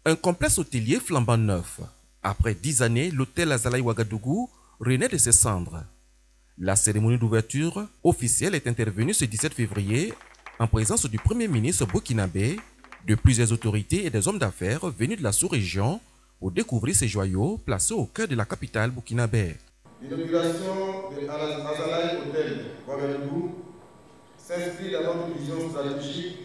Un complexe hôtelier flambant neuf. Après 10 années, l'hôtel Azalaï Ouagadougou renaît de ses cendres. La cérémonie d'ouverture officielle est intervenue ce 17 février en présence du Premier ministre burkinabé, de plusieurs autorités et des hommes d'affaires venus de la sous-région pour découvrir ces joyaux placés au cœur de la capitale burkinabé. L'inauguration de Azalaï Hôtel Ouagadougou s'inscrit dans notre vision stratégique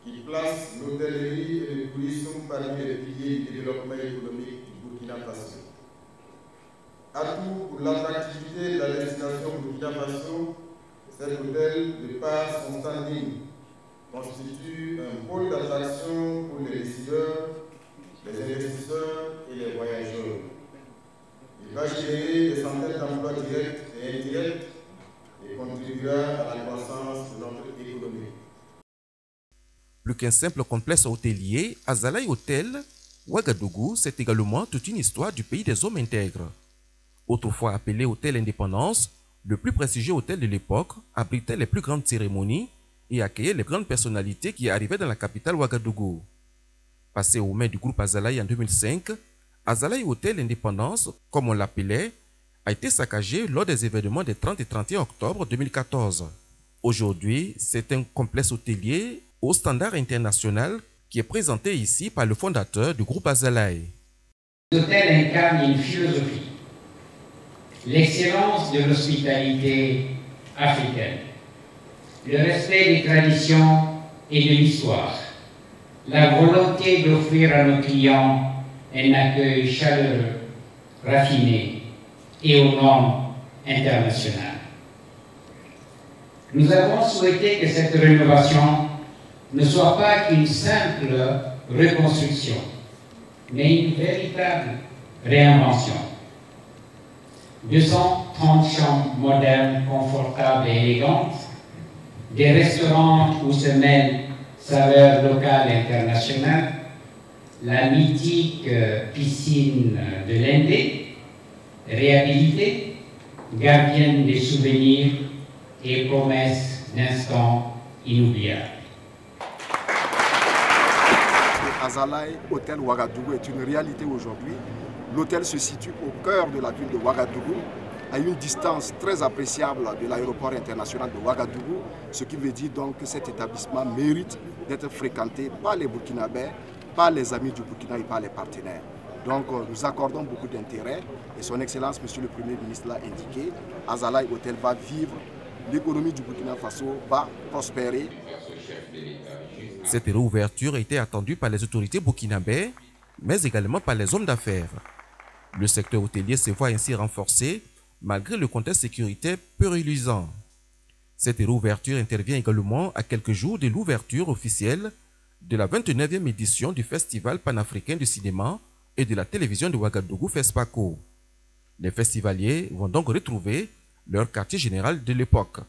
qui place l'hôtellerie et le tourisme parmi les piliers du développement économique du Burkina Faso. Atout pour l'attractivité de la destination Burkina Faso, cet hôtel, de par son standing, constitue un pôle d'attraction pour les décideurs, les investisseurs et les voyageurs. Il va générer des centaines d'emplois directs et indirects et contribuera à la croissance de notre économie. Plus qu'un simple complexe hôtelier, Azalaï Hôtel Ouagadougou, c'est également toute une histoire du pays des hommes intègres. Autrefois appelé Hôtel Indépendance, le plus prestigieux hôtel de l'époque abritait les plus grandes cérémonies et accueillait les grandes personnalités qui arrivaient dans la capitale Ouagadougou. Passé aux mains du groupe Azalaï en 2005, Azalaï Hôtel Indépendance, comme on l'appelait, a été saccagé lors des événements des 30 et 31 octobre 2014. Aujourd'hui, c'est un complexe hôtelier au standard international qui est présenté ici par le fondateur du groupe Azalaï. L'hôtel incarne une philosophie, l'excellence de l'hospitalité africaine, le respect des traditions et de l'histoire, la volonté d'offrir à nos clients un accueil chaleureux, raffiné et aux normes internationales. Nous avons souhaité que cette rénovation ne soit pas qu'une simple reconstruction, mais une véritable réinvention. 230 chambres modernes, confortables et élégantes, des restaurants où se mêlent saveurs locales et internationales, la mythique piscine de l'Indé, réhabilitée, gardienne des souvenirs et promesse d'instants inoubliables. Azalaï Hôtel Ouagadougou est une réalité aujourd'hui. L'hôtel se situe au cœur de la ville de Ouagadougou, à une distance très appréciable de l'aéroport international de Ouagadougou, ce qui veut dire donc que cet établissement mérite d'être fréquenté par les Burkinabés, par les amis du Burkina et par les partenaires. Donc nous accordons beaucoup d'intérêt et son Excellence, Monsieur le Premier ministre l'a indiqué, Azalaï Hôtel va vivre, l'économie du Burkina Faso va prospérer. Cette réouverture a été attendue par les autorités burkinabées, mais également par les hommes d'affaires. Le secteur hôtelier se voit ainsi renforcé malgré le contexte sécuritaire peu reluisant. Cette réouverture intervient également à quelques jours de l'ouverture officielle de la 29e édition du Festival panafricain du cinéma et de la télévision de Ouagadougou FESPACO. Les festivaliers vont donc retrouver leur quartier général de l'époque.